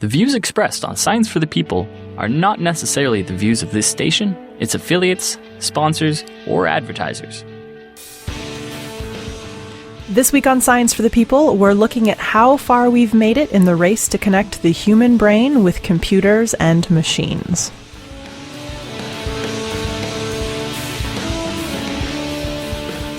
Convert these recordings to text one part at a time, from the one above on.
The views expressed on Science for the People are not necessarily the views of this station, its affiliates, sponsors, or advertisers. This week on Science for the People, we're looking at how far we've made it in the race to connect the human brain with computers and machines.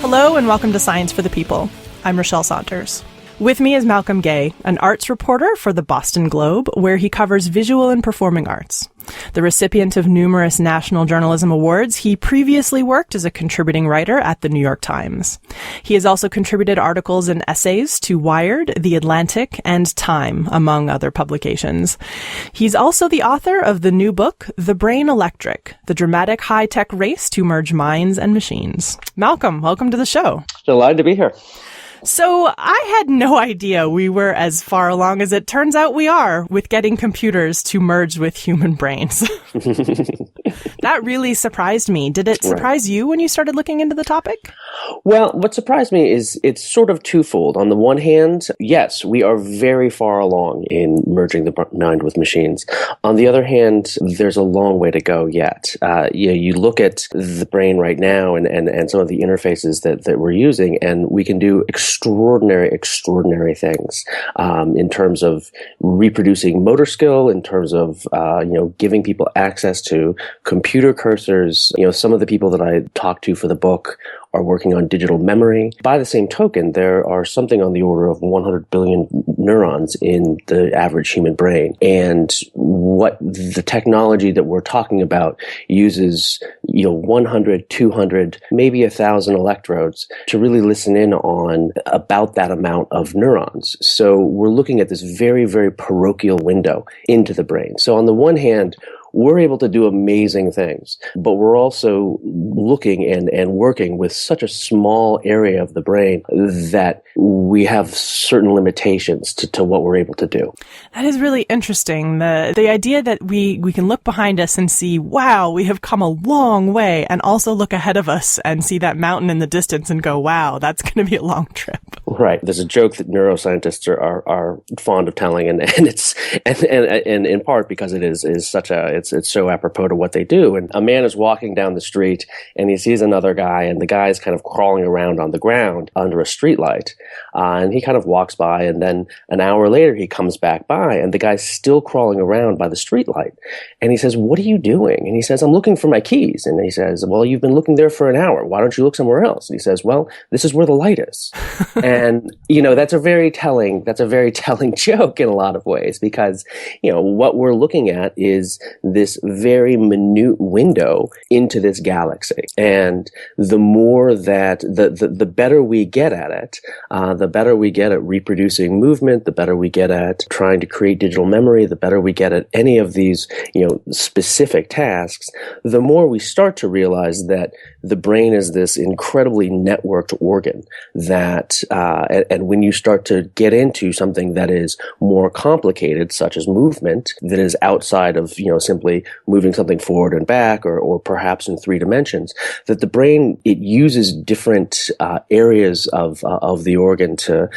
Hello and welcome to Science for the People. I'm Rochelle Saunders. With me is Malcolm Gay, an arts reporter for the Boston Globe, where he covers visual and performing arts. The recipient of numerous national journalism awards, he previously worked as a contributing writer at the New York Times. He has also contributed articles and essays to Wired, The Atlantic, and Time, among other publications. He's also the author of the new book, The Brain Electric, the dramatic high-tech race to merge minds and machines. Malcolm, welcome to the show. Delighted to be here. So I had no idea we were as far along as it turns out we are with getting computers to merge with human brains. That really surprised me. Did it surprise you when you started looking into the topic? Well, what surprised me is it's sort of twofold. On the one hand, yes, we are very far along in merging the mind with machines. On the other hand, there's a long way to go yet. You look at the brain right now and some of the interfaces that we're using, and we can do extraordinary things in terms of reproducing motor skill, in terms of giving people access to computer cursors. Some of the people that I talked to for the book are working on digital memory. By the same token, there are something on the order of 100 billion neurons in the average human brain. And what the technology that we're talking about uses, 100, 200, maybe 1,000 electrodes to really listen in on about that amount of neurons. So we're looking at this very, very parochial window into the brain. So on the one hand, we're able to do amazing things, but we're also looking and working with such a small area of the brain that we have certain limitations to what we're able to do. That is really interesting. The idea that we can look behind us and see, wow, we have come a long way, and also look ahead of us and see that mountain in the distance and go, wow, that's going to be a long trip. Right. There's a joke that neuroscientists are fond of telling, and it's in part because it is such a it's so apropos to what they do. And a man is walking down the street and he sees another guy, and the guy is kind of crawling around on the ground under a streetlight. And he kind of walks by, and then an hour later he comes back by, and the guy's still crawling around by the streetlight. And he says, "What are you doing?" And he says, "I'm looking for my keys." And he says, "Well, you've been looking there for an hour. Why don't you look somewhere else?" And he says, "Well, this is where the light is." And, that's a very telling joke in a lot of ways, because, what we're looking at is this very minute window into this galaxy. And the more that, the better we get at it, the better we get at reproducing movement, the better we get at trying to create digital memory, the better we get at any of these, specific tasks, the more we start to realize that the brain is this incredibly networked organ that, and when you start to get into something that is more complicated, such as movement, that is outside of, simply moving something forward and back, or perhaps in three dimensions, that the brain, it uses different areas of the organ to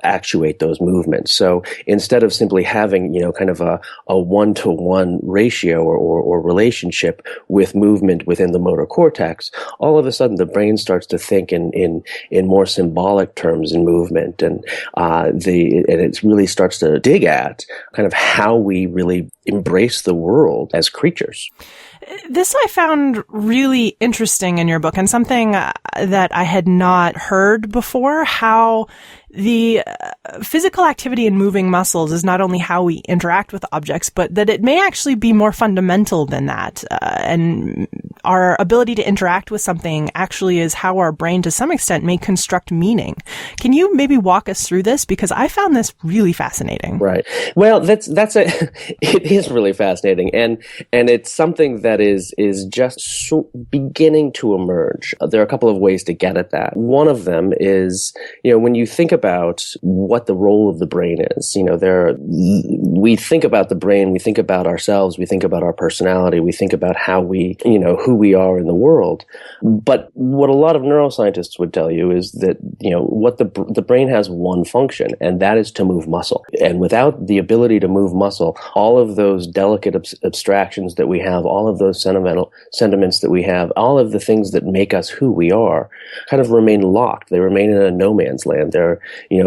actuate those movements. So instead of simply having, kind of a one-to-one ratio or relationship with movement within the motor cortex, all of a sudden the brain starts to think in more symbolic terms in movement, and it really starts to dig at kind of how we really embrace the world as creatures. This I found really interesting in your book, and something that I had not heard before, how the physical activity in moving muscles is not only how we interact with objects, but that it may actually be more fundamental than that. And our ability to interact with something actually is how our brain, to some extent, may construct meaning. Can you maybe walk us through this? Because I found this really fascinating. Right. Well, it is really fascinating. And it's something that is just beginning to emerge. There are a couple of ways to get at that. One of them is, when you think about what the role of the brain is. We think about the brain, we think about ourselves, we think about our personality, we think about how we, who who we are in the world. But what a lot of neuroscientists would tell you is that, what the brain has one function, and that is to move muscle. And without the ability to move muscle, all of those delicate abstractions that we have, all of those sentiments that we have, all of the things that make us who we are kind of remain locked. They remain in a no man's land. They're,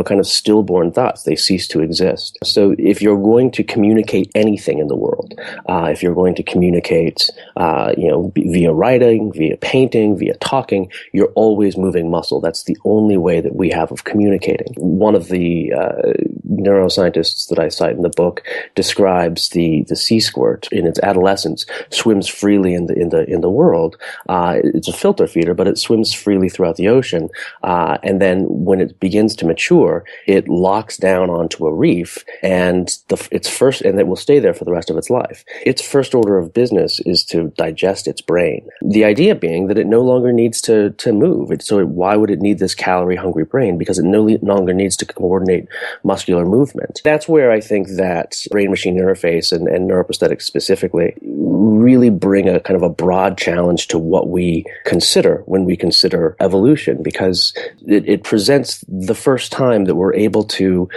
kind of stillborn thoughts. They cease to exist. So if you're going to communicate anything in the world, if you're going to communicate, via writing, via painting, via talking, you're always moving muscle. That's the only way that we have of communicating. One of the neuroscientists that I cite in the book describes the sea squirt in its adolescence swims freely in the world. It's a filter feeder, but it swims freely throughout the ocean. And then when it begins to mature, it locks down onto a reef, and it will stay there for the rest of its life. Its first order of business is to digest its brain. The idea being that it no longer needs to move. Why would it need this calorie-hungry brain? Because it no longer needs to coordinate muscular movement. That's where I think that brain-machine interface and neuroprosthetics specifically really bring a kind of a broad challenge to what we consider when we consider evolution, because it presents the first time that we're able to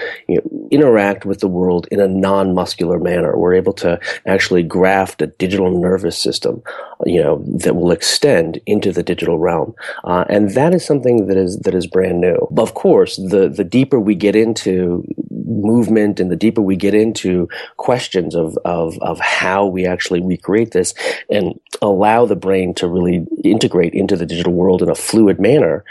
interact with the world in a non-muscular manner. We're able to actually graft a digital nervous system, that will extend into the digital realm. And that is something that is brand new. But of course, the deeper we get into movement and the deeper we get into questions of how we actually recreate this and allow the brain to really integrate into the digital world in a fluid manner,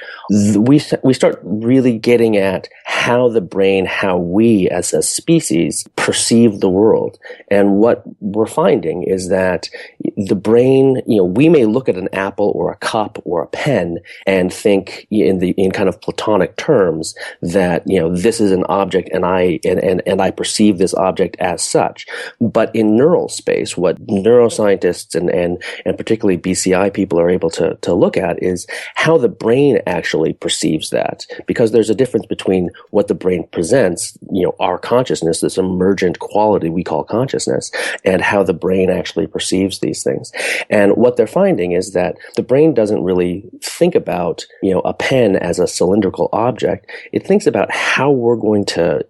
we start really getting at how the brain, how we as a species perceive the world. And what we're finding is that the brain, we may look at an apple or a cup or a pen and think in kind of Platonic terms that, this is an object and I perceive this object as such. But in neural space, what neuroscientists and particularly BCI people are able to look at is how the brain actually perceives that. Because there's a difference between what the brain presents, our consciousness, this emergent quality we call consciousness, and how the brain actually perceives these things. And what they're finding is that the brain doesn't really think about, a pen as a cylindrical object. It thinks about how we're going to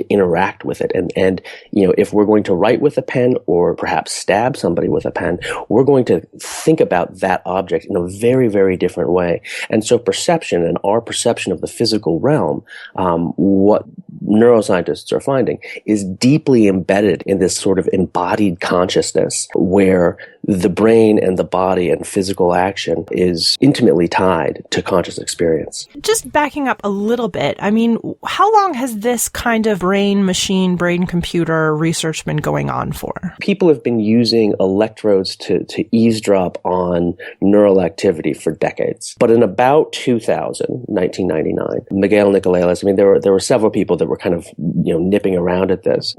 interact with it. And if we're going to write with a pen or perhaps stab somebody with a pen, we're going to think about that object in a very, very different way. And so perception and our perception of the physical realm, what neuroscientists are finding is deeply embedded in this sort of embodied consciousness where the brain and the body and physical action is intimately tied to conscious experience. Just backing up a little bit, how long has this kind of brain-machine, brain-computer research been going on for? People have been using electrodes to eavesdrop on neural activity for decades. But in about 1999, Miguel Nicolelis, there were several people that were kind of, nipping around at this.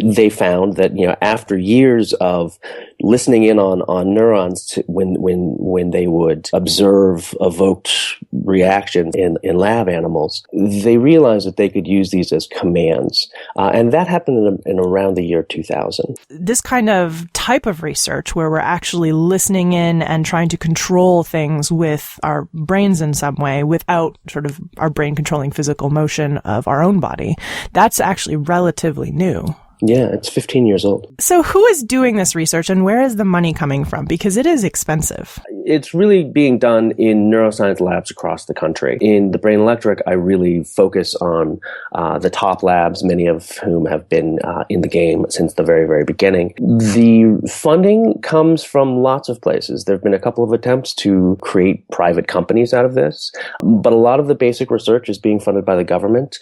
They found that, after years of listening in on neurons when they would observe evoked reactions in lab animals, they realized that they could use these as commands. And that happened in around the year 2000. This kind of type of research where we're actually listening in and trying to control things with our brains in some way without sort of our brain controlling physical motion of our own body, that's actually relatively new. Yeah, it's 15 years old. So who is doing this research and where is the money coming from? Because it is expensive. It's really being done in neuroscience labs across the country. In the Brain Electric, I really focus on the top labs, many of whom have been in the game since the very, very beginning. The funding comes from lots of places. There have been a couple of attempts to create private companies out of this, but a lot of the basic research is being funded by the government,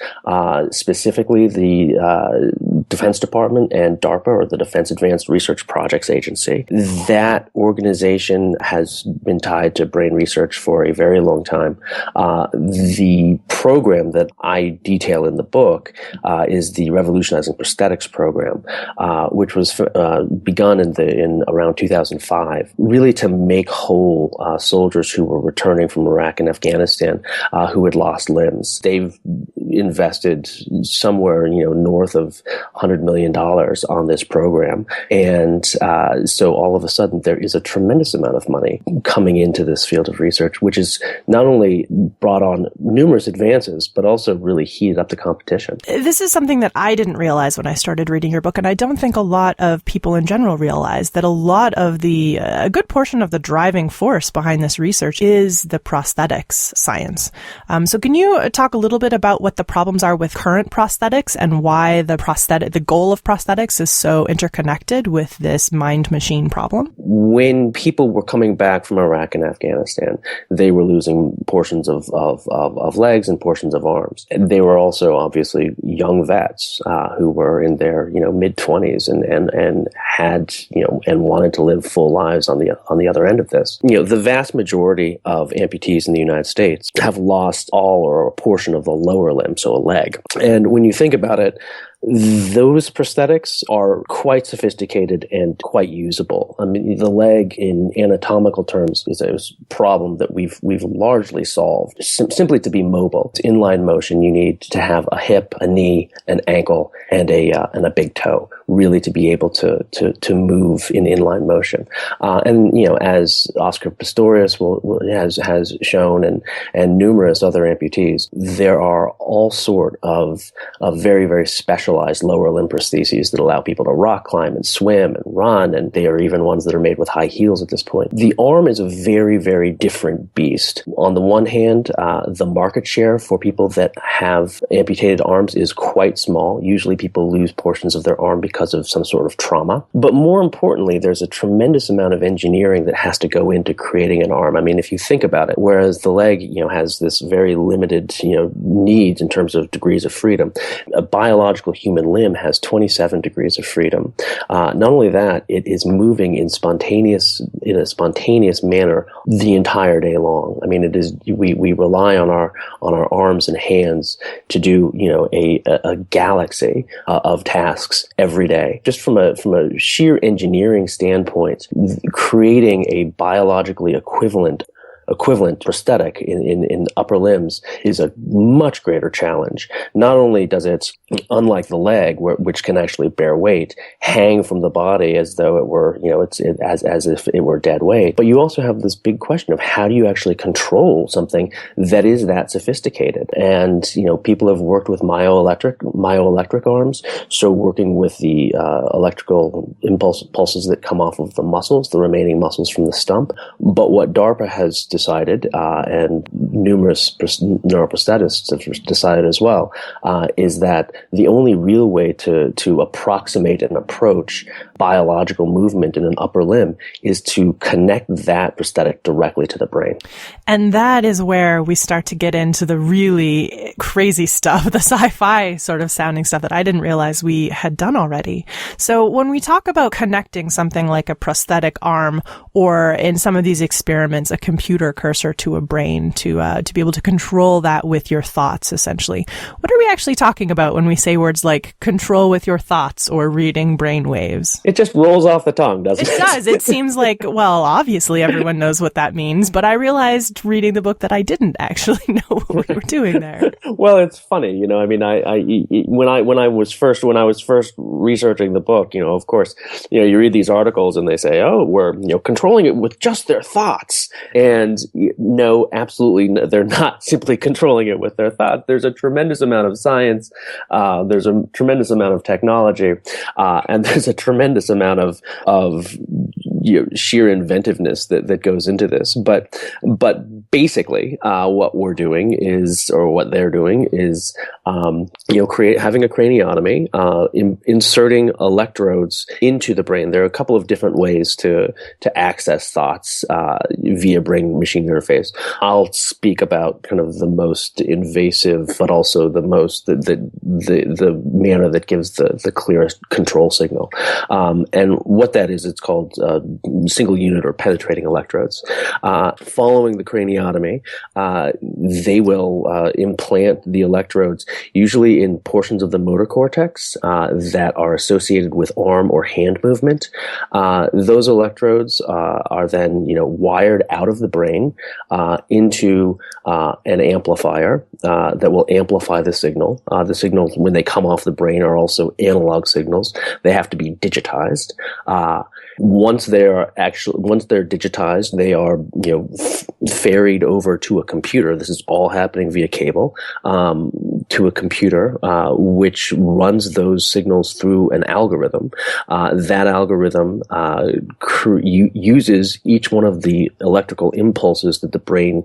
specifically the Defense Department and DARPA, or the Defense Advanced Research Projects Agency. That organization has been tied to brain research for a very long time. The program that I detail in the book is the Revolutionizing Prosthetics program, which was begun in around 2005, really to make whole soldiers who were returning from Iraq and Afghanistan who had lost limbs. They've invested somewhere north of $100 million on this program. And so all of a sudden, there is a tremendous amount of money coming into this field of research, which has not only brought on numerous advances, but also really heated up the competition. This is something that I didn't realize when I started reading your book, and I don't think a lot of people in general realize that a good portion of the driving force behind this research is the prosthetics science. So can you talk a little bit about what the problems are with current prosthetics and why the goal of prosthetics is so interconnected with this mind-machine problem? When people were coming back from Iraq and Afghanistan, they were losing portions of legs and portions of arms. And they were also obviously young vets who were in their mid-20s and had and wanted to live full lives on the other end of this. The vast majority of amputees in the United States have lost all or a portion of the lower limb, so a leg. And when you think about it, those prosthetics are quite sophisticated and quite usable. I mean, the leg in anatomical terms is a problem that we've largely solved. Simply to be mobile, it's inline motion. You need to have a hip, a knee, an ankle, and a big toe, really to be able to move in inline motion. As Oscar Pistorius has shown, and numerous other amputees, there are all sort of very, very specialized lower limb prostheses that allow people to rock climb and swim and run, and they are even ones that are made with high heels at this point. The arm is a very, very different beast. On the one hand, the market share for people that have amputated arms is quite small. Usually people lose portions of their arm because of some sort of trauma. But more importantly, there's a tremendous amount of engineering that has to go into creating an arm. I mean, if you think about it, whereas the leg, has this very limited, needs in terms of degrees of freedom, a biological human limb has 27 degrees of freedom. Not only that, it is moving in a spontaneous manner the entire day long. I mean, it is we rely on our arms and hands to do a galaxy of tasks every day. Just from a sheer engineering standpoint, creating a biologically equivalent prosthetic in upper limbs is a much greater challenge. Not only does it, unlike the leg, which can actually bear weight, hang from the body as though it were, as if it were dead weight, but you also have this big question of how do you actually control something that is that sophisticated? And people have worked with myoelectric arms, so working with the electrical pulses that come off of the muscles, the remaining muscles from the stump. But what DARPA has decided, and numerous neuroprosthetists have decided as well, is that the only real way to approximate and approach biological movement in an upper limb is to connect that prosthetic directly to the brain. And that is where we start to get into the really crazy stuff, the sci-fi sort of sounding stuff that I didn't realize we had done already. So when we talk about connecting something like a prosthetic arm, or in some of these experiments, a computer cursor to a brain to be able to control that with your thoughts, essentially, what are we actually talking about when we say words like control with your thoughts or reading brain waves? It just rolls off the tongue, doesn't it? It does. It seems like, well, obviously everyone knows what that means, but I realized reading the book that I didn't actually know what we were doing there. Well, it's funny, I mean, when I was first researching the book, of course, you read these articles and they say, oh, we're, controlling it with just their thoughts. And no, absolutely, they're not simply controlling it with their thoughts. There's a tremendous amount of science, there's a tremendous amount of technology, and there's a tremendous amount of sheer inventiveness that goes into this. But basically, what we're doing is, or what they're doing is, having a craniotomy, inserting electrodes into the brain. There are a couple of different ways to access thoughts via brain-machine interface. I'll speak about kind of the most invasive, but also the manner that gives the clearest control signal. And what that is, it's called single unit or penetrating electrodes. Following the craniotomy, they will implant the electrodes usually in portions of the motor cortex that are associated with arm or hand movement. Those electrodes are then, wired out of the brain into an amplifier that will amplify the signal. The signals, when they come off the brain, are also analog signals. They have to be digitized. Once they're digitized, they are, ferried over to a computer. This is all happening via cable, to a computer, which runs those signals through an algorithm. That algorithm uses each one of the electrical impulses that the brain,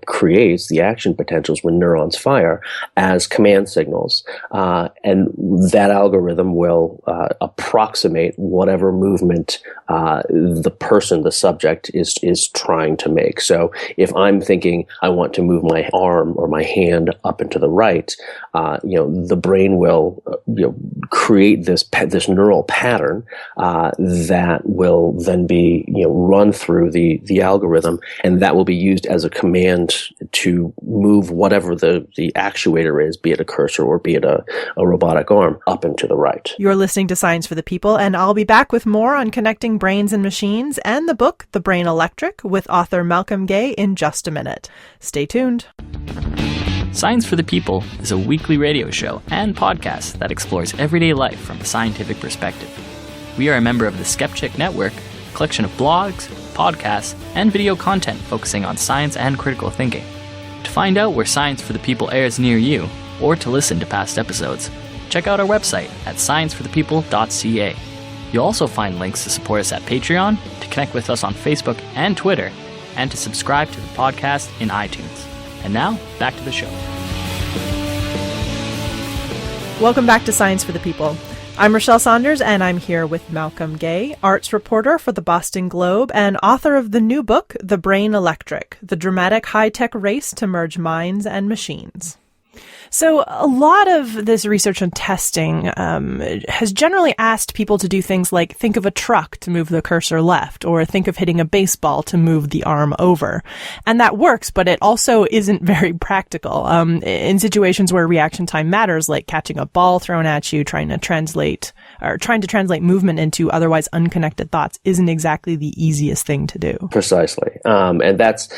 creates, the action potentials when neurons fire, as command signals. And that algorithm will approximate whatever movement the subject is trying to make. So if I'm thinking I want to move my arm or my hand up and to the right, the brain will create this neural pattern that will then be run through the algorithm, and that will be used as a command to move whatever the actuator is, be it a cursor or be it a robotic arm, up and to the right. You're listening to Science for the People, and I'll be back with more on connecting brains and machines and the book The Brain Electric with author Malcolm Gay in just a minute. Stay tuned. Science for the People is a weekly radio show and podcast that explores everyday life from a scientific perspective. We are a member of the Skepchick Network, a collection of blogs, podcasts, and video content focusing on science and critical thinking. To find out where Science for the People airs near you, or to listen to past episodes, check out our website at scienceforthepeople.ca. You'll also find links to support us at Patreon, to connect with us on Facebook and Twitter, and to subscribe to the podcast in iTunes. And now, back to the show. Welcome back to Science for the People. I'm Rochelle Saunders, and I'm here with Malcolm Gay, arts reporter for the Boston Globe and author of the new book, The Brain Electric, the dramatic high-tech race to merge minds and machines. So a lot of this research and testing has generally asked people to do things like think of a truck to move the cursor left, or think of hitting a baseball to move the arm over. And that works, but it also isn't very practical. In situations where reaction time matters, like catching a ball thrown at you, trying to translate movement into otherwise unconnected thoughts isn't exactly the easiest thing to do. Precisely. And that's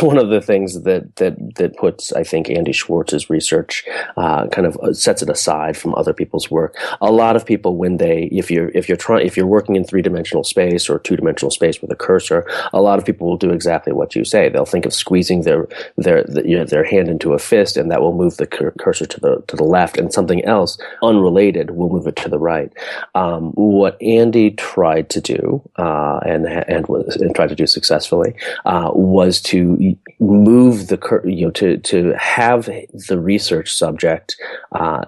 one of the things that puts, I think, Andy Schwartz's research kind of sets it aside from other people's work. A lot of people, if you're working in 3-dimensional space or 2-dimensional space with a cursor, a lot of people will do exactly what you say. They'll think of squeezing their hand into a fist, and that will move the cursor to the left, and something else unrelated will move it to the right. What Andy tried to do and tried to do successfully was to move to have the research subject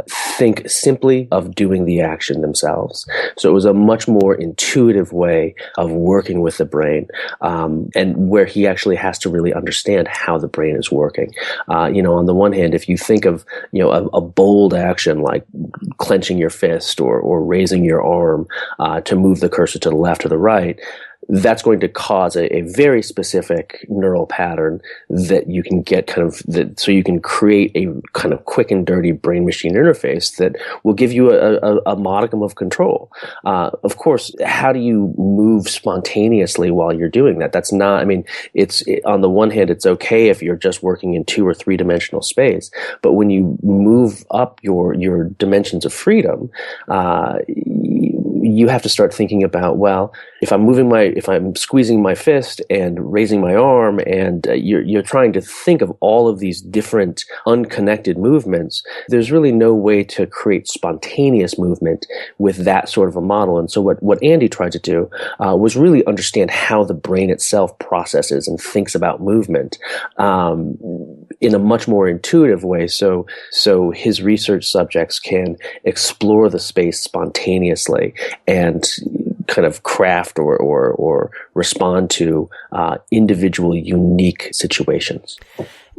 think simply of doing the action themselves. So it was a much more intuitive way of working with the brain, and where he actually has to really understand how the brain is working. On the one hand, if you think of a bold action like clenching your fist or raising your arm to move the cursor to the left or the right, that's going to cause a very specific neural pattern that you can get so you can create a kind of quick and dirty brain-machine interface that will give you a modicum of control. Of course, how do you move spontaneously while you're doing that? That's not, on the one hand, it's okay if you're just working in 2 or 3-dimensional space, but when you move up your dimensions of freedom, you have to start thinking about, well, if I'm squeezing my fist and raising my arm, and you're trying to think of all of these different unconnected movements, there's really no way to create spontaneous movement with that sort of a model. And so what Andy tried to do was really understand how the brain itself processes and thinks about movement in a much more intuitive way, so his research subjects can explore the space spontaneously and kind of craft or respond to individual unique situations.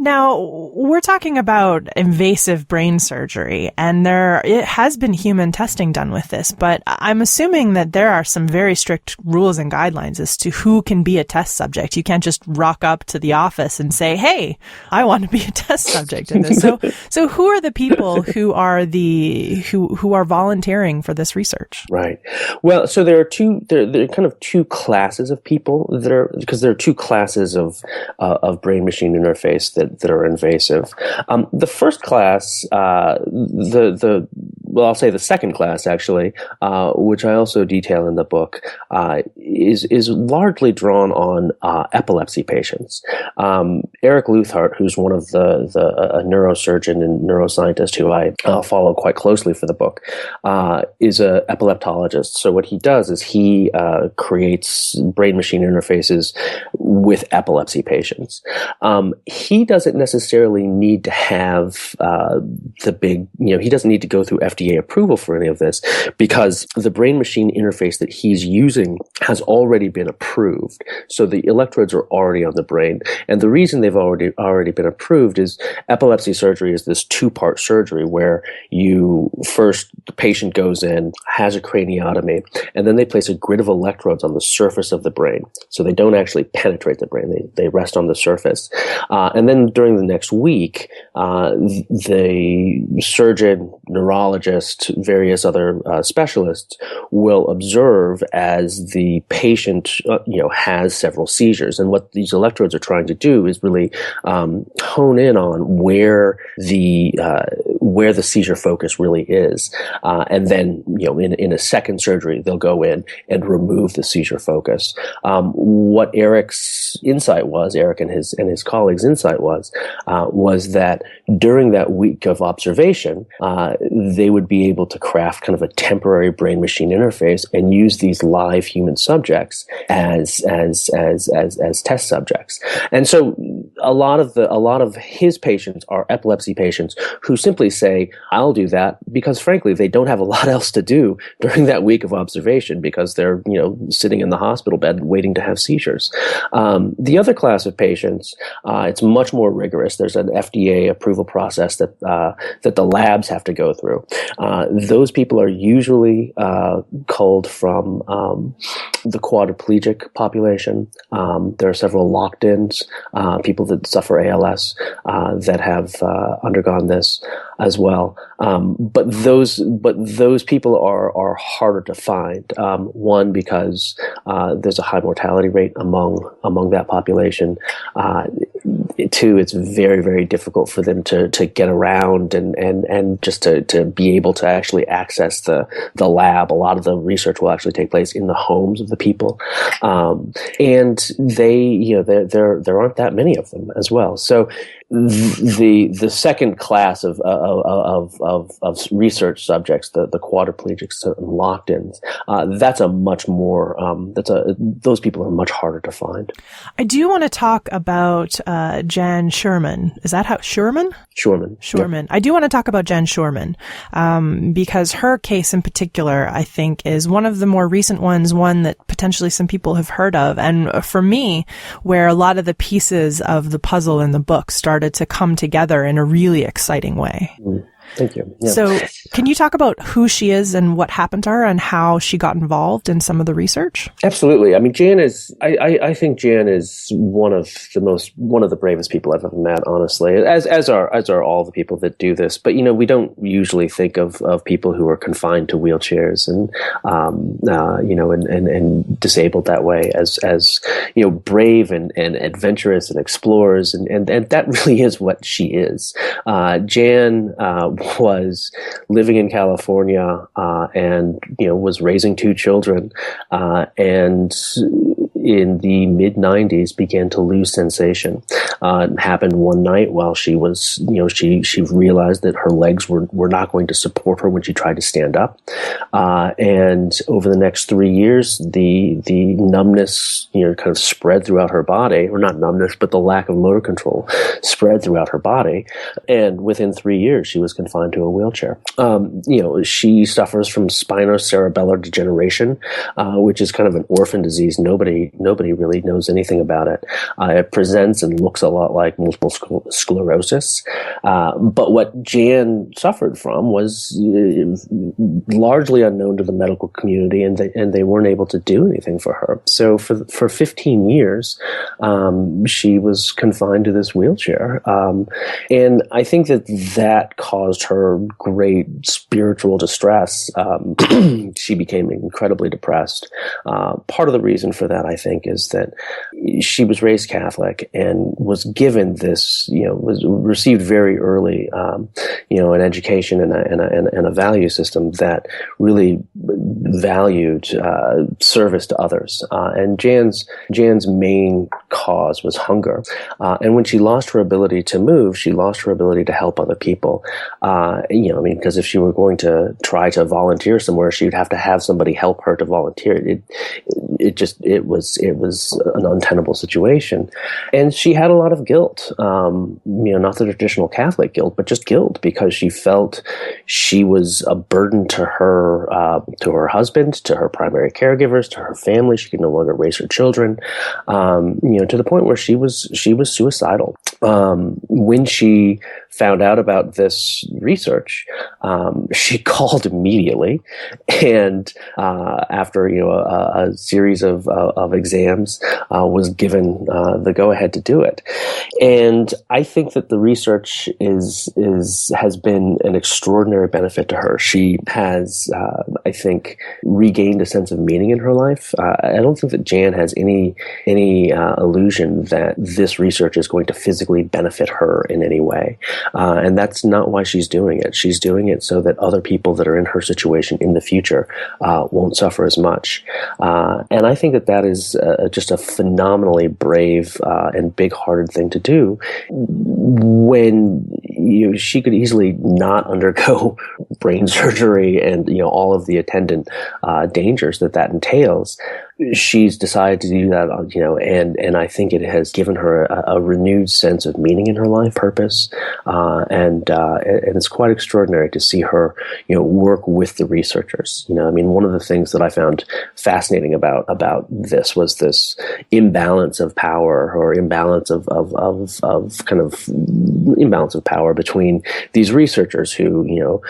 Now, we're talking about invasive brain surgery, and it has been human testing done with this, but I'm assuming that there are some very strict rules and guidelines as to who can be a test subject. You can't just rock up to the office and say, "Hey, I want to be a test subject in this." So who are the people who are who are volunteering for this research? Right. Well, so there are kind of two classes of people because there are two classes of brain-machine interface that are invasive. The first class, I'll say the second class actually, which I also detail in the book, is largely drawn on epilepsy patients. Eric Luthart, who's one of a neurosurgeon and neuroscientist who I follow quite closely for the book, is an epileptologist. So what he does is he creates brain-machine interfaces with epilepsy patients. He doesn't necessarily need to have he doesn't need to go through FDA approval for any of this, because the brain-machine interface that he's using has already been approved. So the electrodes are already on the brain. And the reason they've already been approved is epilepsy surgery is this two-part surgery where the patient goes in, has a craniotomy, and then they place a grid of electrodes on the surface of the brain. So they don't actually penetrate the brain. They rest on the surface. And then during the next week, the surgeon, neurologist, various other specialists will observe as the patient, has several seizures. And what these electrodes are trying to do is really hone in on where the seizure focus really is. And then, in a second surgery, they'll go in and remove the seizure focus. What Eric's insight was, Eric and his colleagues' insight was that during that week of observation, they would be able to craft kind of a temporary brain-machine interface and use these live human subjects as test subjects. And so a lot of his patients are epilepsy patients who simply say, "I'll do that," because frankly, they don't have a lot else to do during that week of observation because they're, sitting in the hospital bed waiting to have seizures. The other class of patients, it's much more rigorous. There's an FDA approval process that the labs have to go through. Those people are usually culled from the quadriplegic population. There are several locked-ins, people that suffer ALS that have undergone this as well. But those people are harder to find. One, because there's a high mortality rate among that population. Two, it's very, very difficult for them to get around and just to be able to actually access the lab. A lot of the research will actually take place in the homes of the people. And there aren't that many of them as well. So the second class of research subjects, the quadriplegics and locked-ins, that's a much more those people are much harder to find. I do want to talk about Jan Sherman. Is that how Sherman? Sherman. Yep. I do want to talk about Jan Sherman because her case in particular, I think, is one of the more recent ones, one that potentially some people have heard of, and for me, where a lot of the pieces of the puzzle in the book started to come together in a really exciting way. Thank you. Yeah. So can you talk about who she is and what happened to her and how she got involved in some of the research? Absolutely. I mean, Jan is, I think Jan is one of the bravest people I've ever met, honestly, as are all the people that do this. But, we don't usually think of people who are confined to wheelchairs and disabled that way as brave and adventurous and explorers. And that really is what she is. Jan, was living in California and was raising two children and in the mid-90s began to lose sensation. It happened one night while she was, she realized that her legs were not going to support her when she tried to stand up. And over the next 3 years, the numbness, kind of spread throughout her body, or not numbness, but the lack of motor control spread throughout her body. And within 3 years, she was confined to a wheelchair. She suffers from spinocerebellar degeneration, which is kind of an orphan disease. Nobody really knows anything about it. It presents and looks a a lot like multiple sclerosis. But what Jan suffered from was largely unknown to the medical community, and they weren't able to do anything for her. So for 15 years, she was confined to this wheelchair. And I think that caused her great spiritual distress. She became incredibly depressed. Part of the reason for that, I think, is that she was raised Catholic and was given this, was received very early, an education and a value system that really valued service to others. And Jan's main cause was hunger. And when she lost her ability to move, she lost her ability to help other people. Because if she were going to try to volunteer somewhere, she would have to have somebody help her to volunteer. It was an untenable situation. And she had a lot of guilt, not the traditional Catholic guilt, but just guilt because she felt she was a burden to her husband, to her primary caregivers, to her family. She could no longer raise her children, to the point where she was suicidal. When she found out about this research, she called immediately, and after a series of exams, was given the go-ahead to do it. And I think that the research has been an extraordinary benefit to her. She has, I think, regained a sense of meaning in her life. I don't think that Jan has any illusion that this research is going to physically benefit her in any way. And that's not why she's doing it. She's doing it so that other people that are in her situation in the future won't suffer as much. And I think that is just a phenomenally brave and big-hearted thing to do when she could easily not undergo brain surgery and all of the attendant dangers that entails. She's decided to do that, and I think it has given her a renewed sense of meaning in her life, purpose, and it's quite extraordinary to see her, work with the researchers. One of the things that I found fascinating about this was this imbalance of power, or imbalance of power between these researchers who,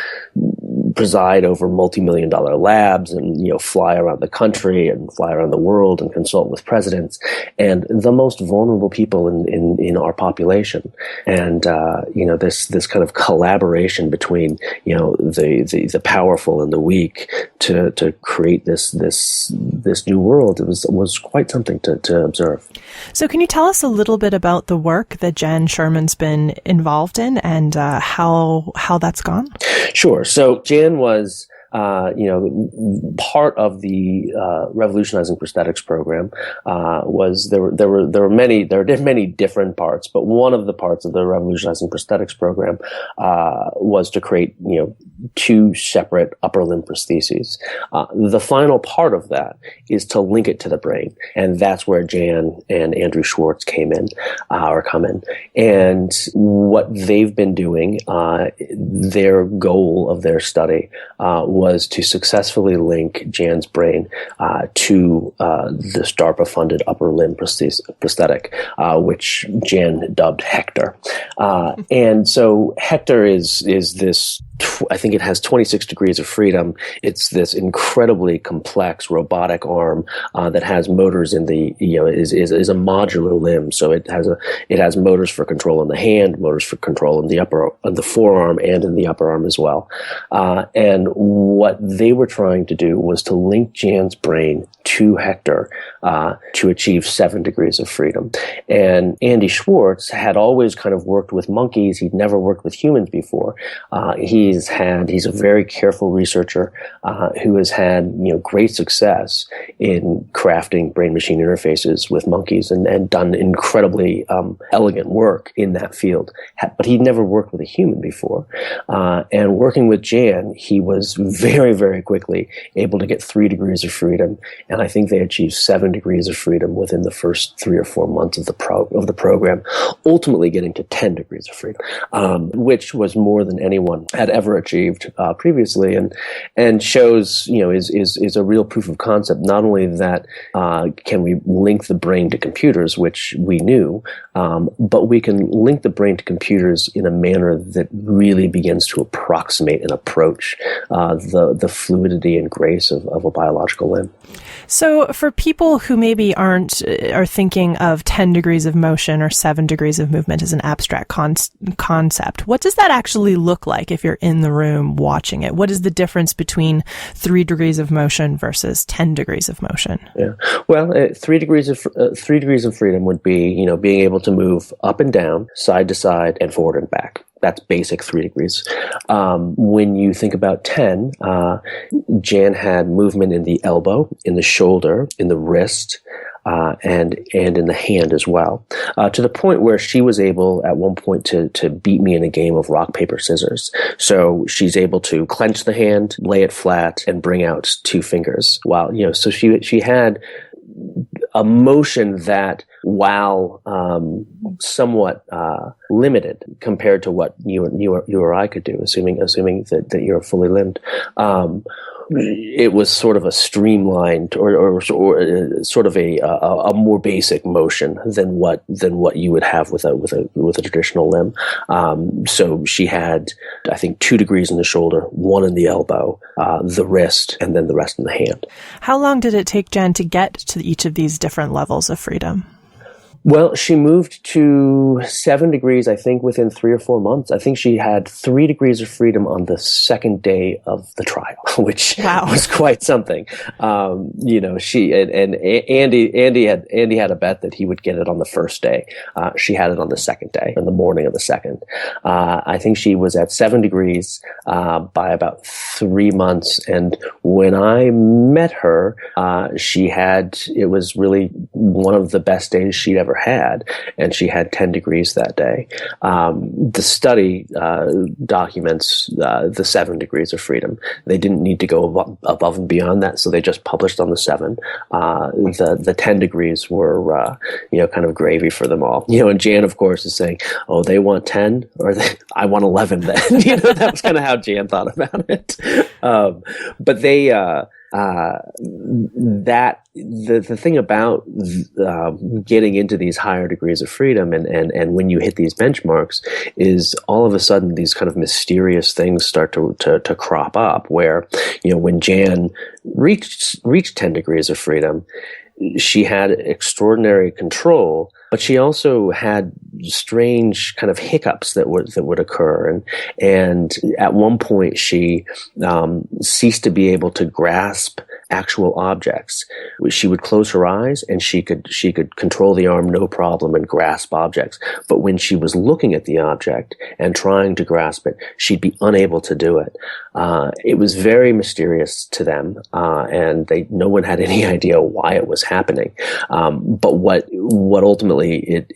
preside over multi-million-dollar labs and, fly around the country and fly around the world and consult with presidents, and the most vulnerable people in our population. And, this kind of collaboration between, the powerful and the weak to create this new world, it was quite something to observe. So can you tell us a little bit about the work that Jan Sherman's been involved in and how that's gone? Sure. So Jan was part of the revolutionizing prosthetics program. There were many different parts, but one of the parts of the revolutionizing prosthetics program was to create two separate upper limb prostheses. The final part of that is to link it to the brain, and that's where Jan and Andrew Schwartz come in. And what they've been doing, their goal of their study was to successfully link Jan's brain to this DARPA-funded upper limb prosthetic, which Jan dubbed Hector. And so Hector is this, I think it has 26 degrees of freedom. It's this incredibly complex robotic arm that has motors in the, is a modular limb. So it has motors for control in the hand, motors for control in the forearm and in the upper arm as well. And what they were trying to do was to link Jan's brain to Hector to achieve 7 degrees of freedom. And Andy Schwartz had always kind of worked with monkeys. He'd never worked with humans before. He's a very careful researcher who has had great success in crafting brain-machine interfaces with monkeys and done incredibly elegant work in that field. But he'd never worked with a human before. And working with Jan, he was very, very quickly able to get 3 degrees of freedom. And I think they achieved 7 degrees of freedom within the first 3 or 4 months of the program, ultimately getting to 10 degrees of freedom, which was more than anyone had ever achieved previously, and shows is a real proof of concept, not only that can we link the brain to computers, which we knew, but we can link the brain to computers in a manner that really begins to approximate and approach the fluidity and grace of a biological limb. So for people who maybe are thinking of 10 degrees of motion or 7 degrees of movement as an abstract concept, what does that actually look like if you're in the room watching it? What is the difference between 3 degrees of motion versus 10 degrees of motion? Yeah. Well, 3 degrees of freedom would be, being able to move up and down, side to side, and forward and back. That's basic 3 degrees. When you think about 10, Jan had movement in the elbow, in the shoulder, in the wrist, and in the hand as well, to the point where she was able at one point to beat me in a game of rock, paper, scissors. So she's able to clench the hand, lay it flat, and bring out 2 fingers. Wow, so she had a motion that, while somewhat limited compared to what you or I could do, assuming that you're fully limbed, it was sort of a streamlined or sort of a more basic motion than what you would have with a traditional limb. So she had, I think, 2 degrees in the shoulder, 1 in the elbow, the wrist, and then the rest in the hand. How long did it take Jen to get to each of these different levels of freedom? Well, she moved to 7 degrees, I think, within 3 or 4 months. I think she had 3 degrees of freedom on the second day of the trial, which was quite something. She and Andy had a bet that he would get it on the first day. She had it on the second day, in the morning of the second. I think she was at 7 degrees by about 3 months, and when I met her, it was really one of the best days she'd ever had, and she had 10 degrees that day. The study documents the 7 degrees of freedom. They didn't need to go above and beyond that, so they just published on the 7. The 10 degrees were kind of gravy for them all. And Jan, of course, is saying, "Oh, they want 10, or I want 11." Then that was kind of how Jan thought about it. But they. The thing about getting into these higher degrees of freedom and when you hit these benchmarks is all of a sudden these kind of mysterious things start to crop up, where when Jan reached 10 degrees of freedom, she had extraordinary control, but she also had strange kind of hiccups that would occur, and at one point she ceased to be able to grasp actual objects. She would close her eyes and she could control the arm no problem and grasp objects. But when she was looking at the object and trying to grasp it, she'd be unable to do it. It was very mysterious to them, and no one had any idea why it was happening. But what ultimately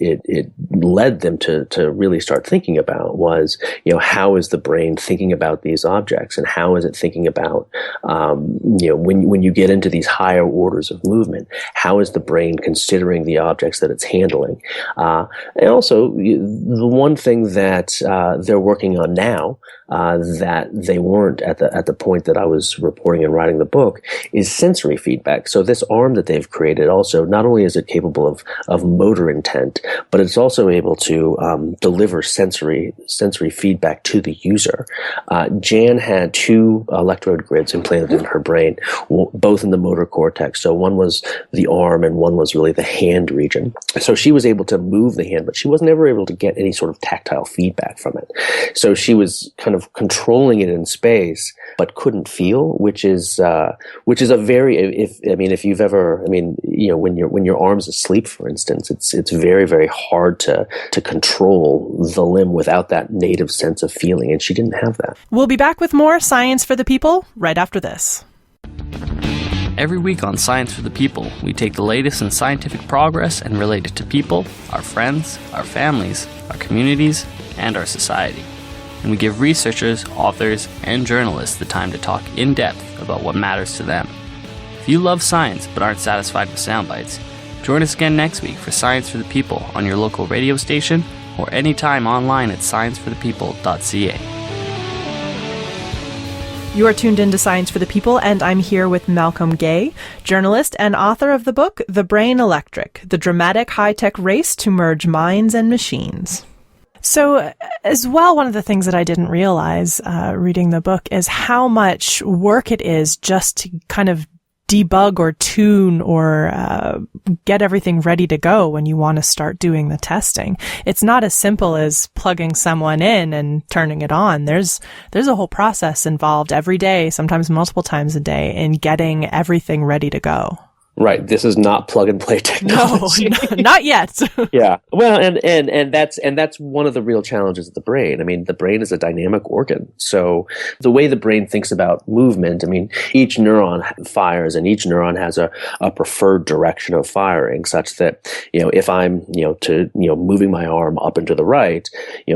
it led them to really start thinking about was, how is the brain thinking about these objects, and how is it thinking about, when you get into these higher orders of movement, how is the brain considering the objects that it's handling? And also, the one thing that they're working on now that they weren't at the point that I was reporting and writing the book is sensory feedback. So this arm that they've created also, not only is it capable of motor intent, but it's also able to deliver sensory feedback to the user. Jan had 2 electrode grids implanted in her brain, both in the motor cortex. So one was the arm and one was really the hand region. So she was able to move the hand, but she wasn't ever able to get any sort of tactile feedback from it. So she was kind of controlling it in space, but couldn't feel, which is a very, if you've ever, when your arm's asleep, for instance, it's very, very hard to control the limb without that native sense of feeling, and she didn't have that. We'll be back with more Science for the People right after this. Every week on Science for the People, we take the latest in scientific progress and relate it to people, our friends, our families, our communities, and our society. And we give researchers, authors, and journalists the time to talk in depth about what matters to them. If you love science but aren't satisfied with sound bites, join us again next week for Science for the People on your local radio station or anytime online at scienceforthepeople.ca. You are tuned into Science for the People, and I'm here with Malcolm Gay, journalist and author of the book The Brain Electric, The Dramatic High-Tech Race to Merge Minds and Machines. So, as well, one of the things that I didn't realize reading the book is how much work it is just to kind of debug or tune or get everything ready to go when you want to start doing the testing. It's not as simple as plugging someone in and turning it on. There's a whole process involved every day, sometimes multiple times a day, in getting everything ready to go. Right. This is not plug and play technology. No, not yet. Yeah. Well, and that's one of the real challenges of the brain. I mean, the brain is a dynamic organ. So the way the brain thinks about movement, I mean, each neuron fires and each neuron has a preferred direction of firing, such that, if I'm, moving my arm up and to the right,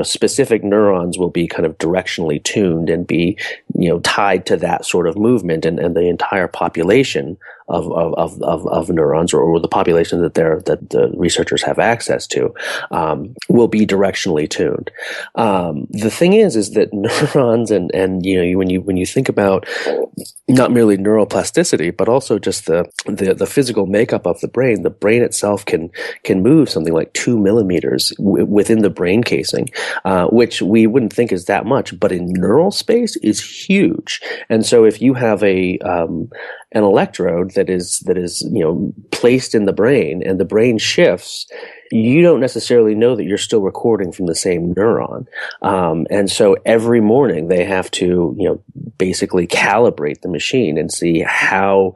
specific neurons will be kind of directionally tuned and be, tied to that sort of movement, and the entire population of neurons, or the population that the researchers have access to, will be directionally tuned. The thing is that neurons and when you think about not merely neuroplasticity, but also just the physical makeup of the brain itself can move something like 2 millimeters within the brain casing, which we wouldn't think is that much, but in neural space is huge. And so if you have an electrode that is placed in the brain, and the brain shifts, you don't necessarily know that you're still recording from the same neuron. And so every morning they have to, basically calibrate the machine and see how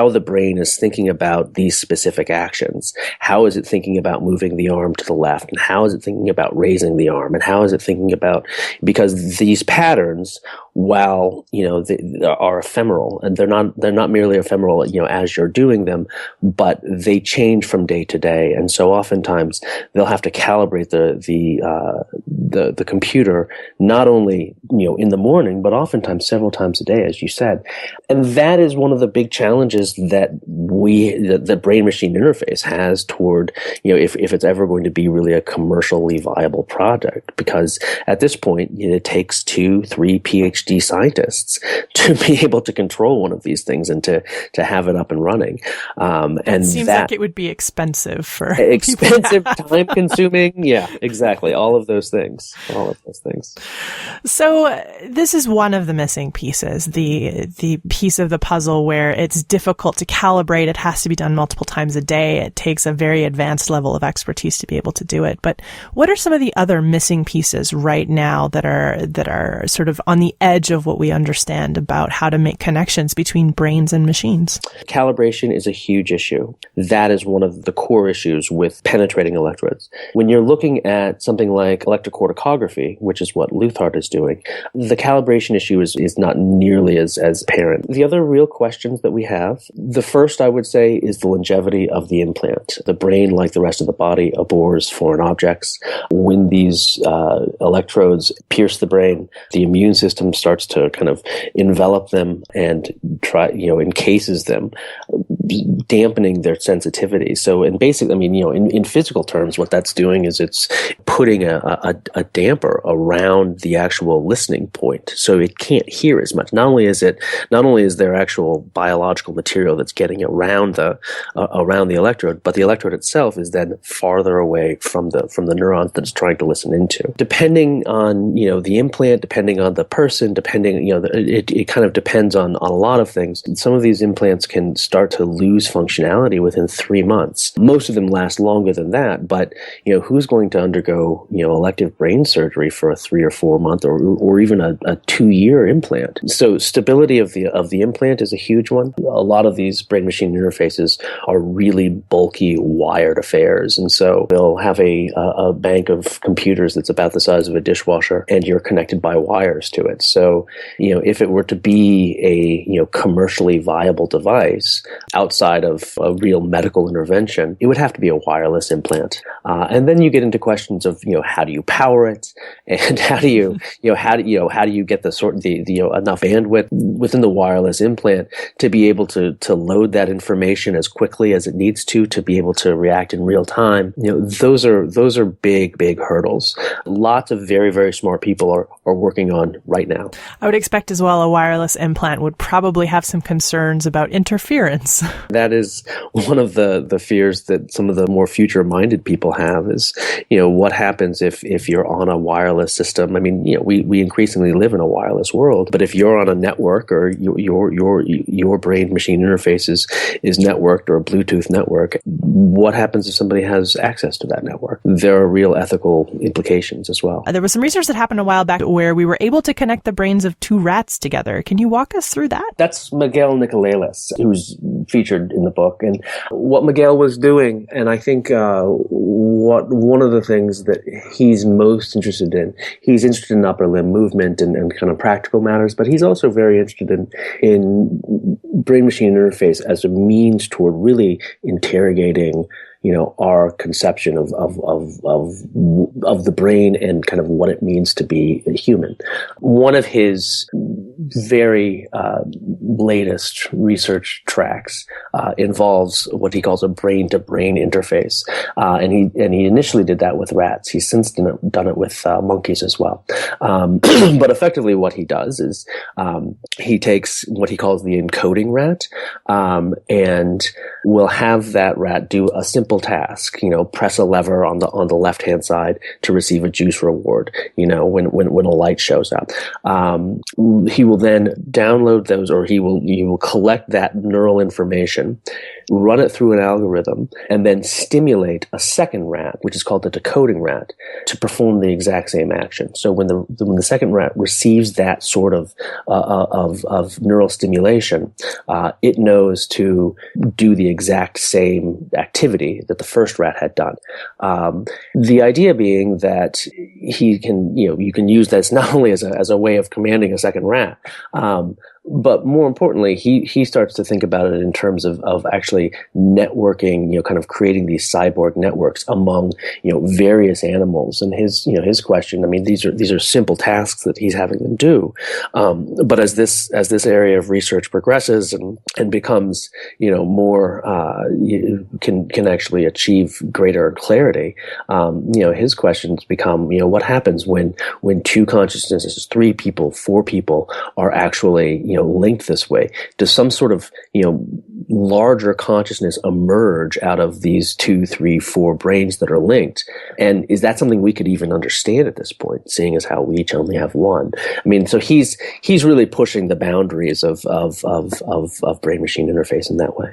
the brain is thinking about these specific actions. How is it thinking about moving the arm to the left? And how is it thinking about raising the arm? And how is it thinking about, because these patterns, while, they are ephemeral, and they're not merely ephemeral, as you're doing them, but they change from day to day. And so oftentimes they'll have to calibrate the computer, not only, in the morning, but oftentimes several times a day, as you said. And that is one of the big challenges that the brain-machine interface has toward, if it's ever going to be really a commercially viable project, because at this point, it takes 2-3 PhD scientists to be able to control one of these things and to have it up and running. And it seems like it would be expensive for expensive, time consuming. Yeah, exactly. All of those things. So this is one of the missing pieces, the piece of the puzzle where it's difficult to calibrate. It has to be done multiple times a day. It takes a very advanced level of expertise to be able to do it. But what are some of the other missing pieces right now that are sort of on the edge of what we understand about how to make connections between brains and machines? Calibration is a huge issue. That is one of the core issues with penetrating electrodes. When you're looking at something like electrocorticography, which is what Luthard is doing, the calibration issue is not nearly as apparent. The other real questions that we have, the first I would say is the longevity of the implant. The brain, like the rest of the body, abhors foreign objects. When these electrodes pierce the brain, the immune system starts to kind of envelop them and encases them, dampening their sensitivity. So in in physical terms, what that's doing is it's putting a damper around the actual listening point, so it can't hear as much. Not only is there actual biological material that's getting around the electrode, but the electrode itself is then farther away from the neurons that it's trying to listen into. Depending on the implant, depending on the person, it kind of depends on a lot of things. Some of these implants can start to lose functionality within 3 months. Most of them last longer than that, but who's going to undergo elective brain surgery for a 3 or 4 month or even a 2-year implant? So stability of the implant is a huge one. A lot of these brain machine interfaces are really bulky wired affairs, and so they'll have a bank of computers that's about the size of a dishwasher, and you're connected by wires to it. So if it were to be a commercially viable device outside of a real medical intervention, it would have to be a wireless implant. And then you get into questions of how do you power it, and how do you get the enough bandwidth within the wireless implant to be able to load that information as quickly as it needs to be able to react in real time. Those are big hurdles. Lots of very, very smart people are working on right now. I would expect as well a wireless implant would probably have some concerns about interference. That is one of the fears that some of the more future-minded people have is, what happens if you're on a wireless system? I mean, we increasingly live in a wireless world, but if you're on a network or your brain-machine interface is networked or a Bluetooth network, what happens if somebody has access to that network? There are real ethical implications as well. There was some research that happened a while back where we were able to connect the brains of two rats together. Can you walk us through that? That's Miguel Nicolelis, who's featured in the book. And what Miguel was doing, and I think one of the things that he's most interested in, he's interested in upper limb movement and kind of practical matters, but he's also very interested in brain-machine interface as a means toward really interrogating our conception of the brain and kind of what it means to be a human. One of his very latest research tracks involves what he calls a brain-to-brain interface, and he initially did that with rats. He's since done it with monkeys as well. But effectively, what he does is he takes what he calls the encoding rat, and will have that rat do a simple task. Press a lever on the left hand side to receive a juice reward. When a light shows up, he will then download those, or he will collect that neural information, run it through an algorithm, and then stimulate a second rat, which is called the decoding rat, to perform the exact same action. So when the second rat receives that sort of neural stimulation, it knows to do the exact same activity that the first rat had done. The idea being that he can, you can use this not only as a way of commanding a second rat, but more importantly, he starts to think about it in terms of actually networking, kind of creating these cyborg networks among, various animals. And his question, I mean, these are simple tasks that he's having them do. But as this area of research progresses and becomes, more, can actually achieve greater clarity, his questions become, what happens when two consciousnesses, 3 people, 4 people are actually, linked this way? Does some sort of, larger consciousness emerge out of these 2, 3, 4 brains that are linked? And is that something we could even understand at this point, seeing as how we each only have one? I mean, so he's really pushing the boundaries of brain-machine interface in that way.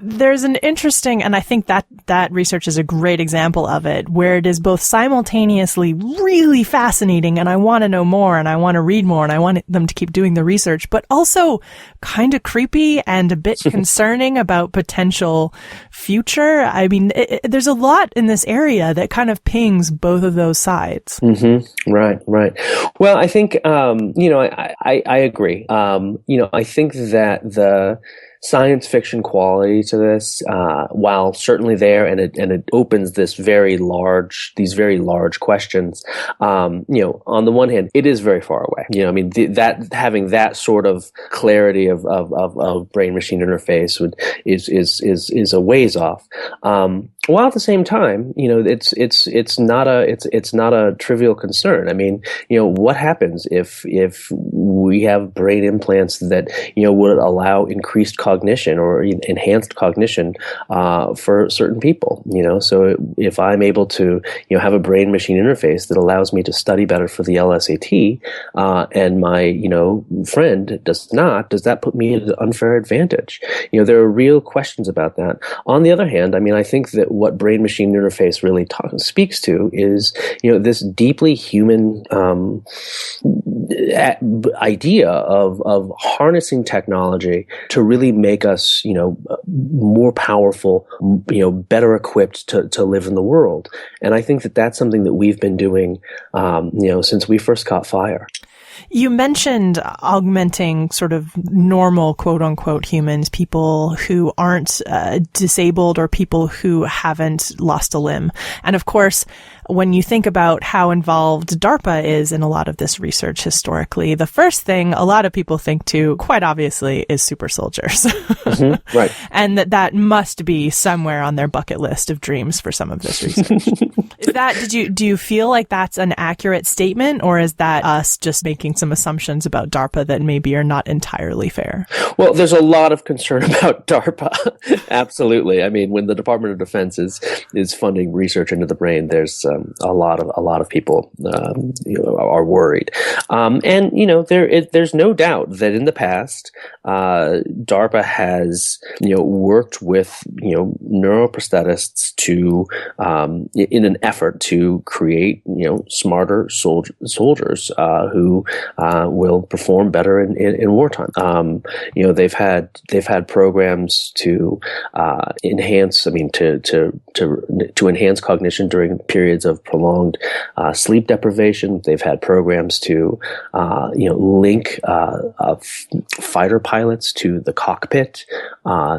There's an interesting, and I think that research is a great example of it, where it is both simultaneously really fascinating, and I want to know more, and I want to read more, and I want them to keep doing the research, but also kind of creepy and a bit concerning about potential future. I mean, there's a lot in this area that kind of pings both of those sides. Mm-hmm. Right. Well, I think, I agree. I think that the science fiction quality to this, while certainly there, and it opens these very large questions. On the one hand, it is very far away. I mean, that having that sort of clarity of brain-machine interface is a ways off. While at the same time, it's not a trivial concern. I mean, what happens if we have brain implants that would allow increased cognition or enhanced cognition for certain people? So if I'm able to have a brain machine interface that allows me to study better for the LSAT, and my friend does not, does that put me at an unfair advantage? There are real questions about that. On the other hand, I mean, I think that what brain-machine interface really speaks to is, this deeply human idea of harnessing technology to really make us, more powerful, better equipped to live in the world. And I think that that's something that we've been doing, since we first caught fire. You mentioned augmenting sort of normal, quote unquote, humans, people who aren't disabled or people who haven't lost a limb. And of course, when you think about how involved DARPA is in a lot of this research historically, the first thing a lot of people think to, quite obviously, is super soldiers. Mm-hmm. Right. And that must be somewhere on their bucket list of dreams for some of this research. Do you feel like that's an accurate statement, or is that us just making some assumptions about DARPA that maybe are not entirely fair? Well, there's a lot of concern about DARPA. Absolutely. I mean, when the Department of Defense is funding research into the brain, there's a lot of people are worried, and there's no doubt that in the past DARPA has worked with neuroprosthetists to in an effort to create smarter soldiers who will perform better in wartime. They've had programs to enhance. I mean, to enhance cognition during periods of prolonged sleep deprivation. They've had programs to link fighter pilots to the cockpit.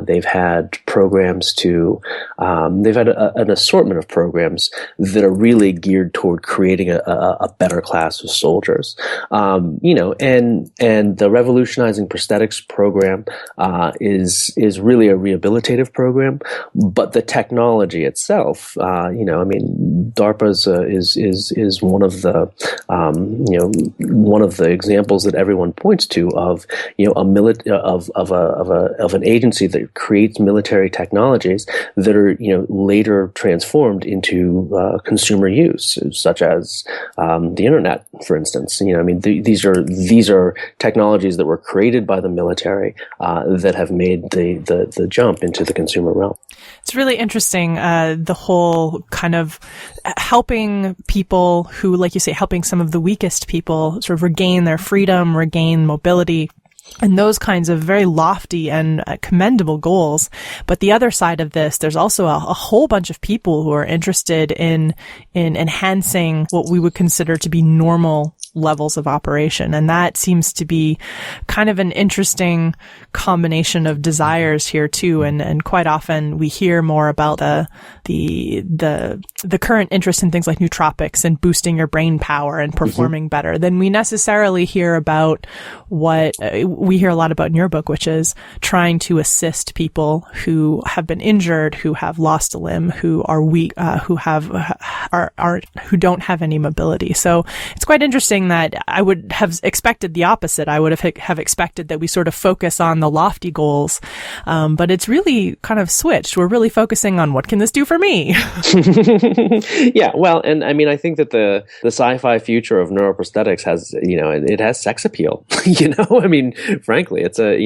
They've had programs to they've had an assortment of programs that are really geared toward creating a better class of soldiers. And the Revolutionizing Prosthetics program is really a rehabilitative program, but the technology itself, DARPA is one of the one of the examples that everyone points to of of an agency that creates military technologies that are later transformed into consumer use, such as the internet, for instance. These are technologies that were created by the military that have made the jump into the consumer realm. It's really interesting, the whole kind of helping people who, like you say, helping some of the weakest people sort of regain their freedom, regain mobility, and those kinds of very lofty and commendable goals. But the other side of this, there's also a whole bunch of people who are interested in enhancing what we would consider to be normal levels of operation. And that seems to be kind of an interesting combination of desires here too. And quite often we hear more about the current interest in things like nootropics and boosting your brain power and performing better than we necessarily hear about what we hear a lot about in your book, which is trying to assist people who have been injured, who have lost a limb, who are weak, who don't have any mobility. So it's quite interesting that I would have expected the opposite. I would have expected that we sort of focus on the lofty goals, but it's really kind of switched. We're really focusing on what can this do for me? Yeah, well, and I mean, I think that the sci-fi future of neuroprosthetics has, it has sex appeal. I mean, frankly, it's a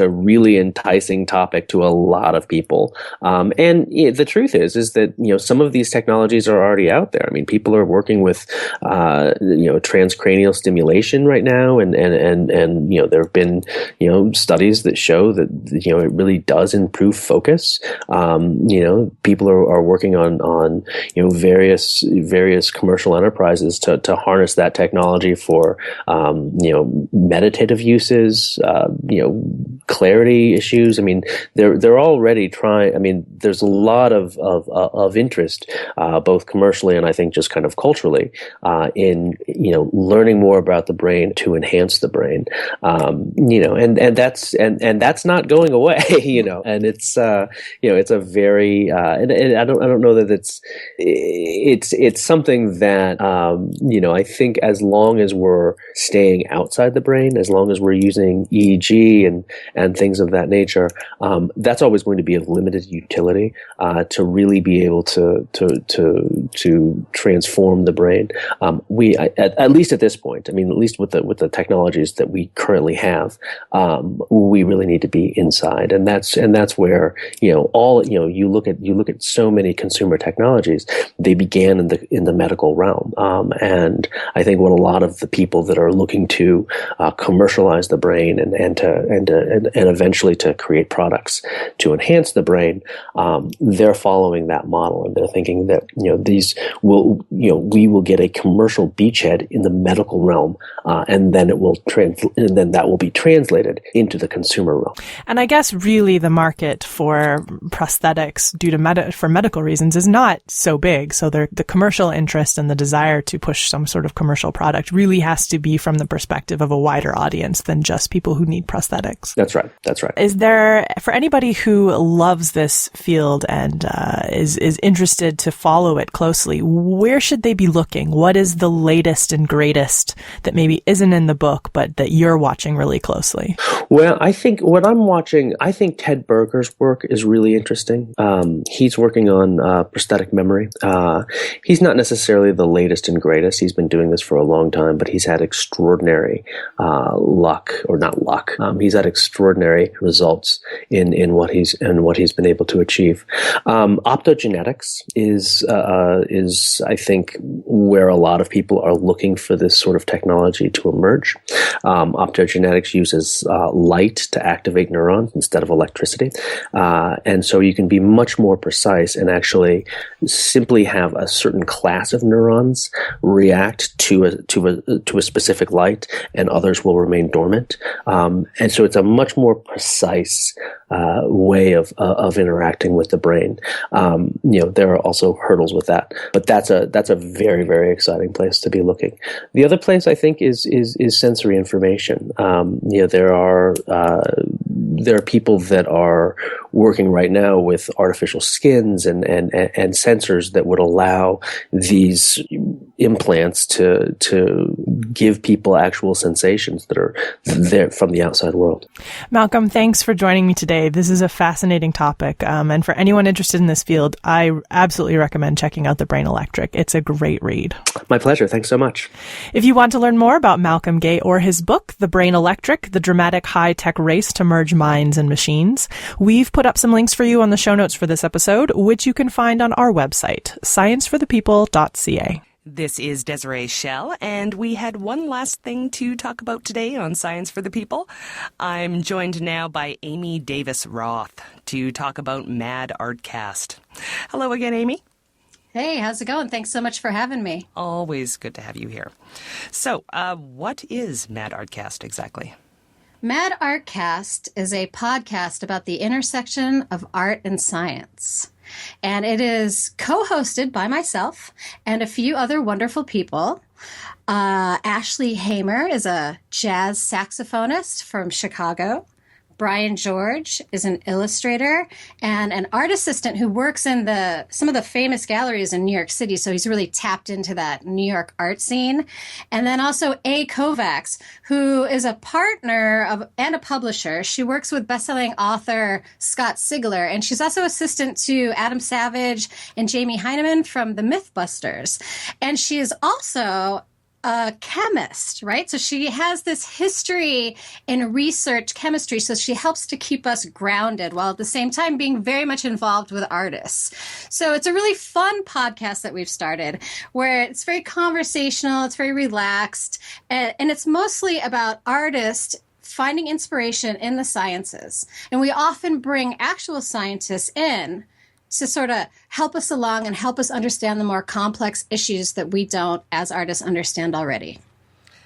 really enticing topic to a lot of people. And the truth is that some of these technologies are already out there. I mean, people are working with transcranial stimulation right now, and there have been studies that show that it really does improve focus. People are working on various commercial enterprises to harness that technology for meditative uses, clarity issues. I mean, they're already trying. I mean, there's a lot of interest, both commercially and I think just kind of culturally, in learning more about the brain to enhance the brain. And that's not going away. And it's it's a very and I don't know that it's something that I think as long as we're staying outside the brain, as long as we're using EEG and things of that nature, that's always going to be of limited utility to really be able to transform the brain. We at least at this point, I mean, at least with the technologies that we currently have, we really need to be inside, and that's where you look at so many consumer technologies. They began in the medical realm, and I think what a lot of the people that are looking to commercialize the brain and eventually to create products to enhance the brain, they're following that that model, and they're thinking that we will get a commercial beachhead in the medical realm, and then that will be translated into the consumer realm. And I guess really the market for prosthetics for medical reasons is not so big. So the commercial interest and the desire to push some sort of commercial product really has to be from the perspective of a wider audience than just people who need prosthetics. That's right. Is there, for anybody who loves this field and is interested to follow it closely, where should they be looking? What is the latest and greatest that maybe isn't in the book, but that you're watching really closely? Well, I think Ted Berger's work is really interesting. He's working on prosthetic memory. He's not necessarily the latest and greatest. He's been doing this for a long time, but he's had extraordinary he's had extraordinary results in what he's been able to achieve. Optogenetics is I think where a lot of people are looking for this sort of technology to emerge. Optogenetics uses light to activate neurons instead of electricity, and so you can be much more precise and actually simply have a certain class of neurons react to a specific light, and others will remain dormant. And so it's a much more precise way of interacting with the brain. There are also hurdles with that, but that's a very, very exciting place to be looking. The other place I think is sensory information. There are people that are working right now with artificial skins and sensors that would allow these implants to give people actual sensations that are there from the outside world. Malcolm, thanks for joining me today. This is a fascinating topic. And for anyone interested in this field, I absolutely recommend checking out The Brain Electric. It's a great read. My pleasure. Thanks so much. If you want to learn more about Malcolm Gay or his book, The Brain Electric, The Dramatic High-Tech Race to Merge Minds and Machines, we've put up some links for you on the show notes for this episode, which you can find on our website, scienceforthepeople.ca. This is Desiree Schell, and we had one last thing to talk about today on Science for the People. I'm joined now by Amy Davis Roth to talk about Mad Artcast. Hello again, Amy. Hey, how's it going? Thanks so much for having me. Always good to have you here. So, what is Mad Artcast exactly? Mad Artcast is a podcast about the intersection of art and science. And it is co-hosted by myself and a few other wonderful people. Ashley Hamer is a jazz saxophonist from Chicago. Brian George is an illustrator and an art assistant who works in some of the famous galleries in New York City. So he's really tapped into that New York art scene. And then also A. Kovacs, who is a partner and a publisher. She works with bestselling author Scott Sigler, and she's also assistant to Adam Savage and Jamie Heineman from the Mythbusters. And she is also a chemist, right? So she has this history in research chemistry. So she helps to keep us grounded while at the same time being very much involved with artists. So it's a really fun podcast that we've started where it's very conversational, it's very relaxed, and it's mostly about artists finding inspiration in the sciences. And we often bring actual scientists in to sort of help us along and help us understand the more complex issues that we don't, as artists, understand already.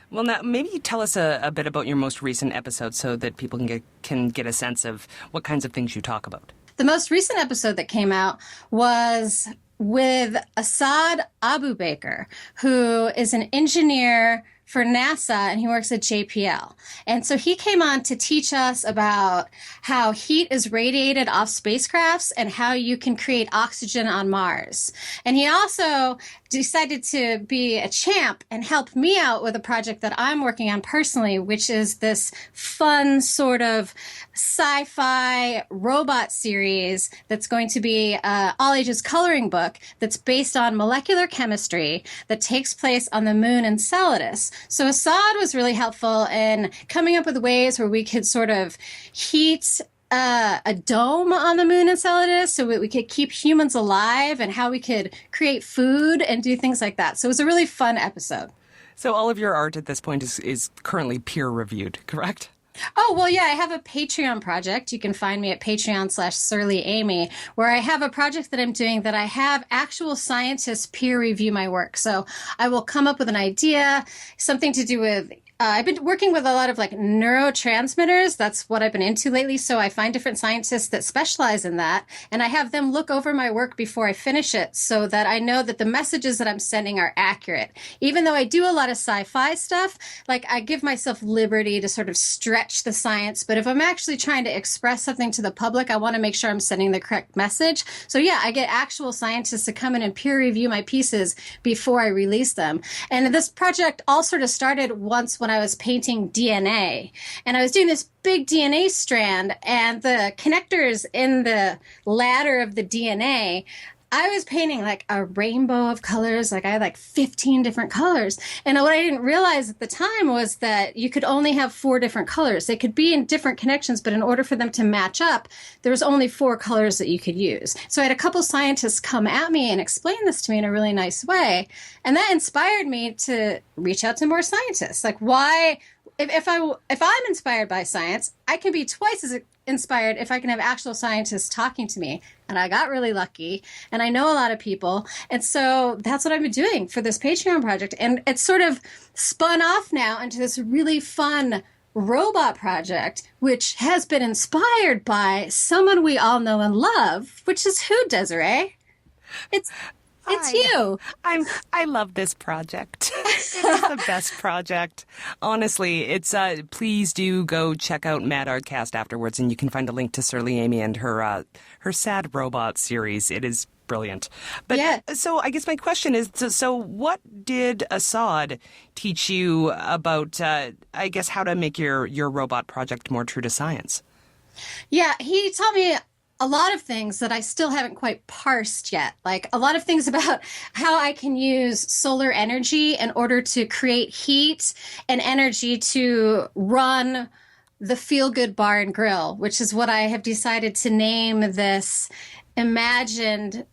Well, now, maybe you tell us a bit about your most recent episode so that people can get a sense of what kinds of things you talk about. The most recent episode that came out was with Asad Abubaker, who is an engineer for NASA, and he works at JPL. And so he came on to teach us about how heat is radiated off spacecrafts and how you can create oxygen on Mars. And he also decided to be a champ and help me out with a project that I'm working on personally, which is this fun sort of sci-fi robot series that's going to be an all-ages coloring book that's based on molecular chemistry that takes place on the moon and Enceladus. So Assad was really helpful in coming up with ways where we could sort of heat a dome on the moon and Enceladus so we could keep humans alive, and how we could create food and do things like that. So it was a really fun episode. So all of your art at this point is currently peer-reviewed, correct? Oh, well, yeah, I have a Patreon project. You can find me at patreon.com/surlyamy, where I have a project that I'm doing that I have actual scientists peer review my work. So I will come up with an idea, something to do with I've been working with a lot of like neurotransmitters. That's what I've been into lately. So I find different scientists that specialize in that, and I have them look over my work before I finish it so that I know that the messages that I'm sending are accurate. Even though I do a lot of sci-fi stuff, like I give myself liberty to sort of stretch the science. But if I'm actually trying to express something to the public, I want to make sure I'm sending the correct message. So yeah, I get actual scientists to come in and peer review my pieces before I release them. And this project all sort of started once when I was painting DNA, and I was doing this big DNA strand, and the connectors in the ladder of the DNA, I was painting like a rainbow of colors. Like I had like 15 different colors. And what I didn't realize at the time was that you could only have 4 different colors. They could be in different connections, but in order for them to match up, there was only 4 colors that you could use. So I had a couple scientists come at me and explain this to me in a really nice way. And that inspired me to reach out to more scientists. Like why, if I'm inspired by science, I can be twice as inspired if I can have actual scientists talking to me. And I got really lucky, and I know a lot of people. And so that's what I've been doing for this Patreon project. And it's sort of spun off now into this really fun robot project, which has been inspired by someone we all know and love, which is who, Desiree? It's you. I love this project. It's the best project. Honestly, it's please do go check out Mad Artcast afterwards, and you can find a link to Surly Amy and her Sad Robot series. It is brilliant. But yeah. So I guess my question is, so what did Assad teach you about, I guess, how to make your robot project more true to science? Yeah, he taught me a lot of things that I still haven't quite parsed yet. Like a lot of things about how I can use solar energy in order to create heat and energy to run the Feel Good Bar and Grill, which is what I have decided to name this imagined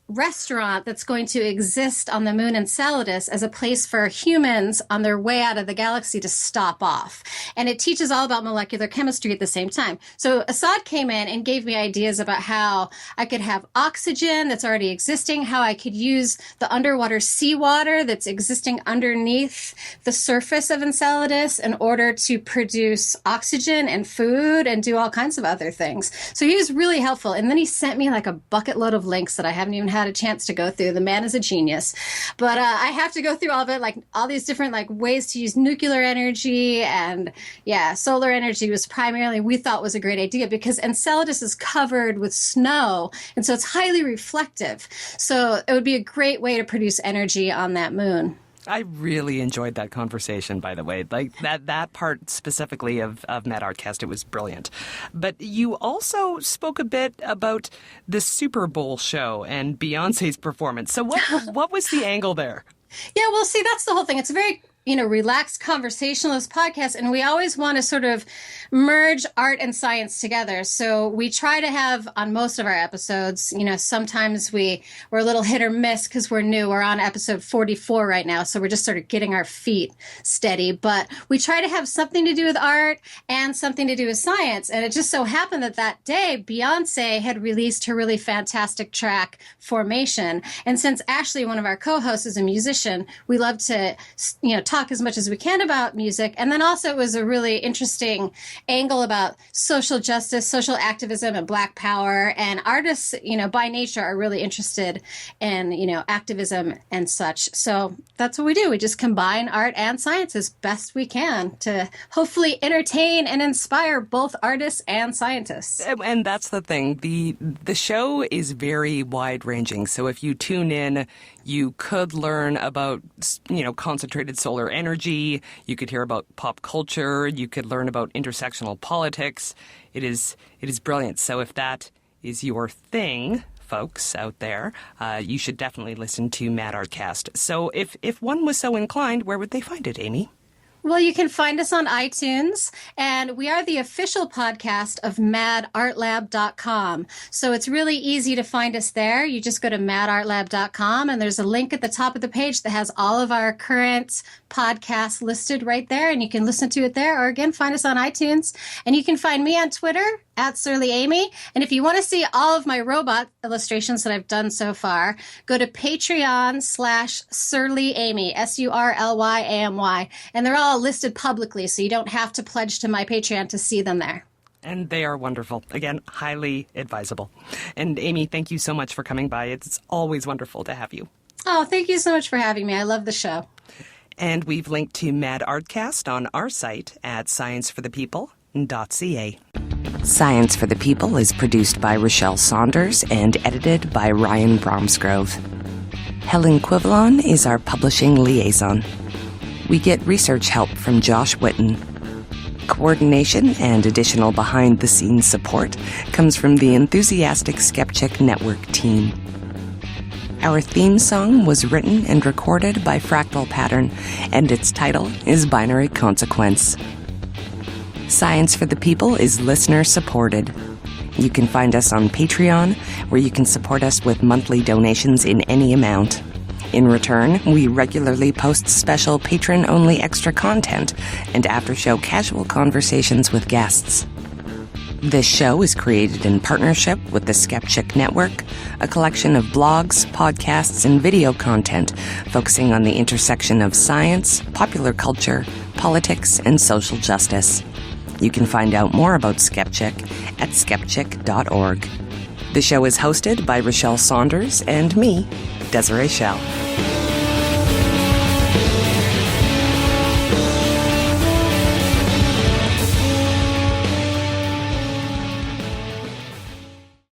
restaurant that's going to exist on the moon Enceladus as a place for humans on their way out of the galaxy to stop off. And it teaches all about molecular chemistry at the same time. So Assad came in and gave me ideas about how I could have oxygen that's already existing, how I could use the underwater seawater that's existing underneath the surface of Enceladus in order to produce oxygen and food and do all kinds of other things. So he was really helpful. And then he sent me like a bucket load of links that I haven't even had a chance to go through. The man is a genius. But I have to go through all of it, like all these different like ways to use nuclear energy. And yeah, solar energy was primarily, we thought was a great idea because Enceladus is covered with snow. And so it's highly reflective. So it would be a great way to produce energy on that moon. I really enjoyed that conversation, by the way. Like that part specifically of Mad Artcast, it was brilliant. But you also spoke a bit about the Super Bowl show and Beyonce's performance. So what was the angle there? Yeah, well, see, that's the whole thing. It's a very relaxed conversationalist podcast. And we always want to sort of merge art and science together. So we try to have on most of our episodes, sometimes we're a little hit or miss because we're new. We're on episode 44 right now. So we're just sort of getting our feet steady. But we try to have something to do with art and something to do with science. And it just so happened that day, Beyonce had released her really fantastic track, Formation. And since Ashley, one of our co-hosts, is a musician, we love to, talk as much as we can about music. And then also it was a really interesting angle about social justice, social activism, and Black power. And artists, by nature are really interested in, activism and such. So that's what we do. We just combine art and science as best we can to hopefully entertain and inspire both artists and scientists. And that's the thing. The show is very wide ranging. So if you tune in, you could learn about, concentrated solar energy. You could hear about pop culture. You could learn about intersectional politics. It is brilliant. So if that is your thing, folks out there, you should definitely listen to Mad Artcast. So if one was so inclined, where would they find it, Amy? Well, you can find us on iTunes, and we are the official podcast of madartlab.com. So it's really easy to find us there. You just go to madartlab.com, and there's a link at the top of the page that has all of our current podcasts listed right there, and you can listen to it there, or again, find us on iTunes. And you can find me on Twitter at Surly Amy. And if you want to see all of my robot illustrations that I've done so far, go to Patreon/Surly Amy, SurlyAmy. And they're all listed publicly, so you don't have to pledge to my Patreon to see them there. And they are wonderful. Again, highly advisable. And Amy, thank you so much for coming by. It's always wonderful to have you. Oh, thank you so much for having me. I love the show. And we've linked to Mad Artcast on our site at scienceforthepeople.ca. Science for the People is produced by Rochelle Saunders and edited by Ryan Bromsgrove. Helen Quivalon is our publishing liaison. We get research help from Josh Whitten. Coordination and additional behind-the-scenes support comes from the enthusiastic Skepchick Network team. Our theme song was written and recorded by Fractal Pattern, and its title is Binary Consequence. Science for the People is listener-supported. You can find us on Patreon, where you can support us with monthly donations in any amount. In return, we regularly post special patron-only extra content and after-show casual conversations with guests. This show is created in partnership with the Skepchick Network, a collection of blogs, podcasts, and video content focusing on the intersection of science, popular culture, politics, and social justice. You can find out more about Skepchick at skepchick.org. The show is hosted by Rochelle Saunders and me, Desiree Schell.